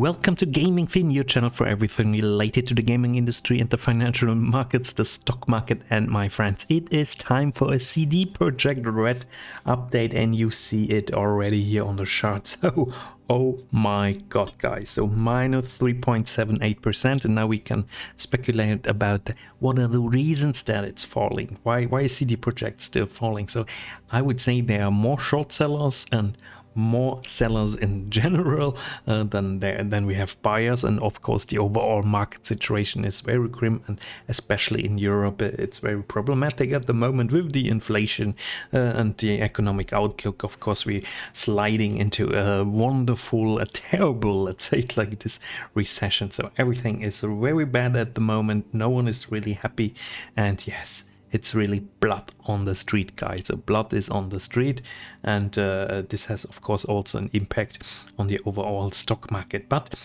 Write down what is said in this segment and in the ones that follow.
Welcome to Gaming Theme, your channel for everything related to the gaming industry and the financial markets, the stock market, and my friends. It is time for a CD PROJEKT RED update, and you see it already here on the chart. So, oh my god, guys, so minus 3.78%, and now we can speculate about what are the reasons that it's falling. Why is CD PROJEKT still falling? So I would say there are more short sellers and more sellers in general than we have buyers, and of course the overall market situation is very grim, and especially in Europe it's very problematic at the moment with the inflation and the economic outlook. Of course, we're sliding into a wonderful, a terrible, let's say it like this, recession. So everything is very bad at the moment, no one is really happy, and yes, it's really blood on the street, guys. So blood is on the street, and this has of course also an impact on the overall stock market. But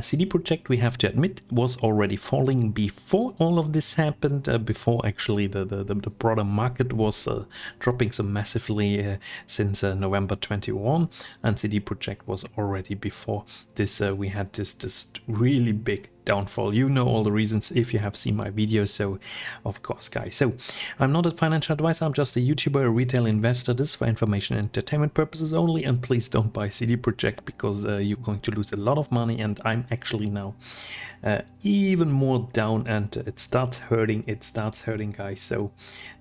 CD PROJEKT, we have to admit, was already falling before all of this happened, before actually the broader market was dropping so massively since November 21, and CD PROJEKT was already before this. We had this really big downfall. You know all the reasons if you have seen my videos, so of course, guys. So I'm not a financial advisor, I'm just a YouTuber, a retail investor. This is for information and entertainment purposes only, and please don't buy CD PROJEKT because you're going to lose a lot of money, and I'm actually now even more down, and it starts hurting, guys. So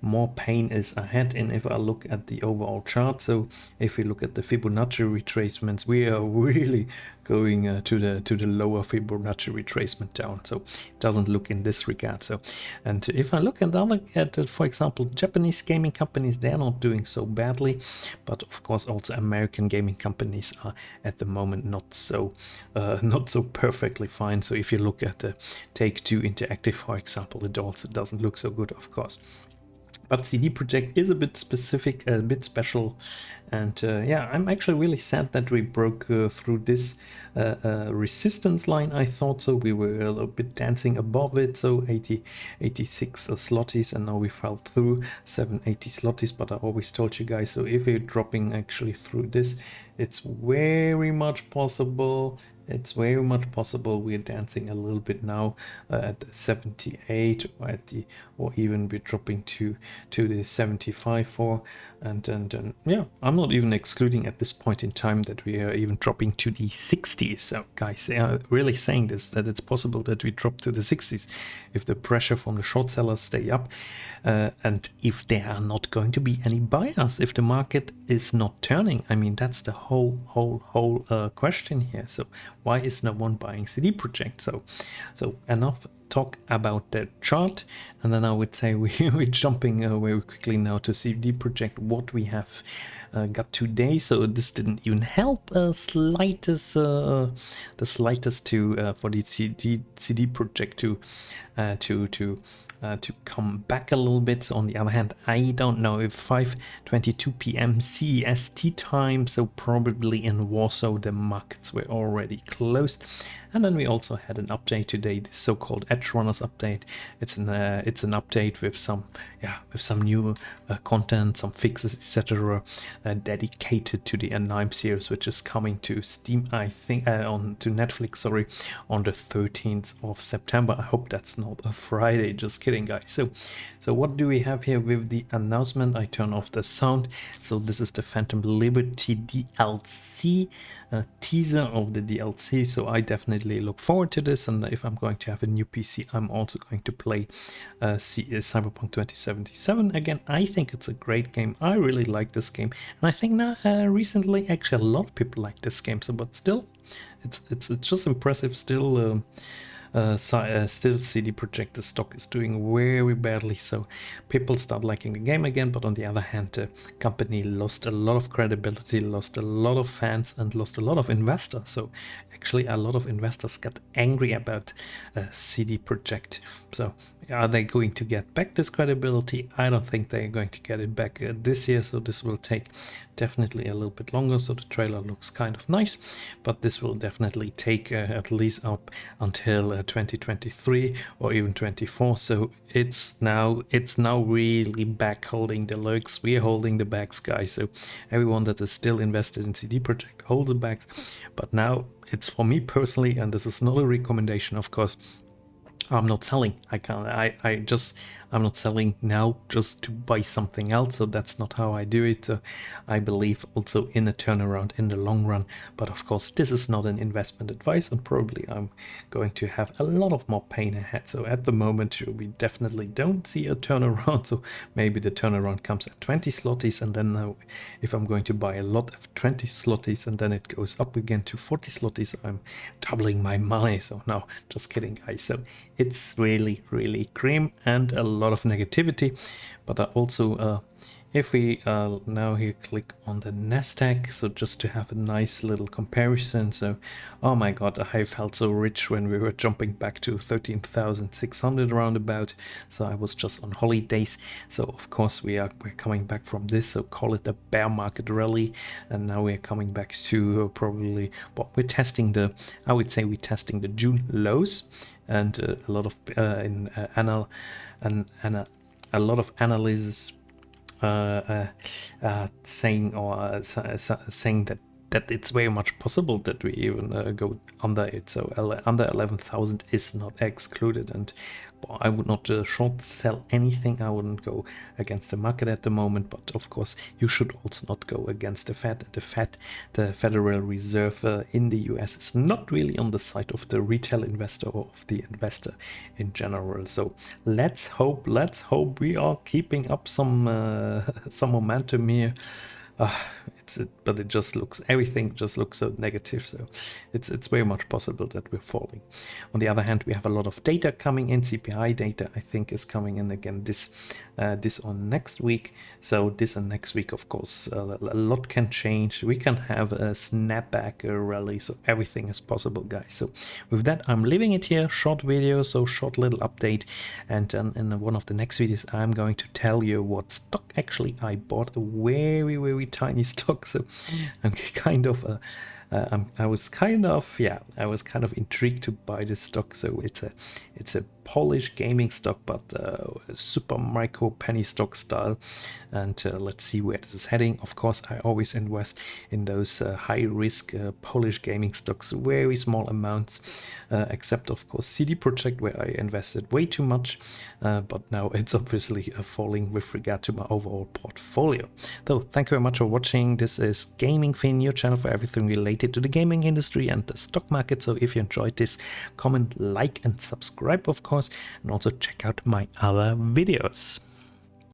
more pain is ahead. And if I look at the overall chart, so if we look at the Fibonacci retracements, we are really going to the lower Fibonacci retracement down, so it doesn't look in this regard. So, and if I look at for example, Japanese gaming companies, they're not doing so badly, but of course also American gaming companies are at the moment not so perfectly fine. So if you look at the Take-Two Interactive, for example, it also doesn't look so good, of course. But CD PROJEKT is a bit specific, a bit special, and yeah, I'm actually really sad that we broke through this resistance line. I thought so. We were a little bit dancing above it, so 86 slotties, and now we fell through 780 slotties. But I always told you guys, so if we're dropping actually through this, it's very much possible. It's very much possible we're dancing a little bit now at the 78, or even we're dropping to the 75 for, and yeah, I'm not even excluding at this point in time that we are even dropping to the 60s. So guys, they are really saying this, that it's possible that we drop to the 60s if the pressure from the short sellers stay up, and if there are not going to be any buyers, if the market is not turning. I mean, that's the whole question here. So why is no one buying CD PROJEKT? So enough talk about the chart, and then I would say we're jumping very quickly now to CD PROJEKT, what we have got today. So this didn't even help the slightest to for the CD PROJEKT to come back a little bit. So on the other hand, I don't know if 5:22 p.m. CEST time, so probably in Warsaw the markets were already closed. And then we also had an update today, the so-called Edgerunners update. It's an update with some new content, some fixes, etc., dedicated to the Anime series, which is coming to Steam, I think, to Netflix, sorry, on the 13th of September. I hope that's not a Friday. Just kidding, guys. So what do we have here with the announcement? I turn off the sound. So this is the Phantom Liberty DLC, a teaser of the DLC. So I definitely look forward to this, and if I'm going to have a new PC, I'm also going to play Cyberpunk 2077 again. I think it's a great game. I really like this game, and I think now recently actually a lot of people like this game. So, but still, it's just impressive. Still CD PROJEKT, the stock is doing very badly, so people start liking the game again. But on the other hand, the company lost a lot of credibility, lost a lot of fans, and lost a lot of investors. So actually a lot of investors got angry about CD PROJEKT. So Are they going to get back this credibility? I don't think they're going to get it back this year, so this will take definitely a little bit longer. So the trailer looks kind of nice, but this will definitely take at least up until 2023 or even 24. So it's now really back holding the legs. We're holding the bags, guys. So everyone that is still invested in CD Projekt, hold the bags. But now it's for me personally, and this is not a recommendation, of course. I'm not selling. I'm not selling now just to buy something else. So that's not how I do it. I believe also in a turnaround in the long run. But of course, this is not an investment advice, and probably I'm going to have a lot of more pain ahead. So at the moment, we definitely don't see a turnaround. So maybe the turnaround comes at 20 zlotys, and then if I'm going to buy a lot of 20 zlotys and then it goes up again to 40 zlotys, I'm doubling my money. So no, just kidding, guys. So it's really, really cream and a lot of negativity. But also, if we now here click on the Nasdaq, so just to have a nice little comparison. So, oh my god, I felt so rich when we were jumping back to 13,600 roundabout. So I was just on holidays. So of course we're coming back from this. So call it a bear market rally, and now we're coming back to probably what we're testing I would say we're testing the June lows, and a lot of a lot of analysts saying that it's very much possible that we even go under it. So under 11,000 is not excluded, and I would not short sell anything. I wouldn't go against the market at the moment, but of course you should also not go against the Fed. The Federal Reserve in the US, is not really on the side of the retail investor or of the investor in general. So let's hope we are keeping up some momentum here. But it just everything just looks so negative. So it's very much possible that we're falling. On the other hand, we have a lot of data coming in. CPI data, I think, is coming in again this on next week. So this and next week, of course, a lot can change. We can have a snapback rally. So everything is possible, guys. So with that, I'm leaving it here. Short video, so short little update. And in one of the next videos, I'm going to tell you what stock actually I bought. A very, very tiny stock. So I'm kind of I was kind of intrigued to buy this stock. So it's a Polish gaming stock, but super micro penny stock style, and let's see where this is heading. Of course, I always invest in those high risk Polish gaming stocks, very small amounts, except of course CD Projekt, where I invested way too much, but now it's obviously falling with regard to my overall portfolio. So thank you very much for watching. This is Gaming Fin, your channel for everything related to the gaming industry and the stock market. So if you enjoyed this, comment, like and subscribe, of course, and also check out my other videos.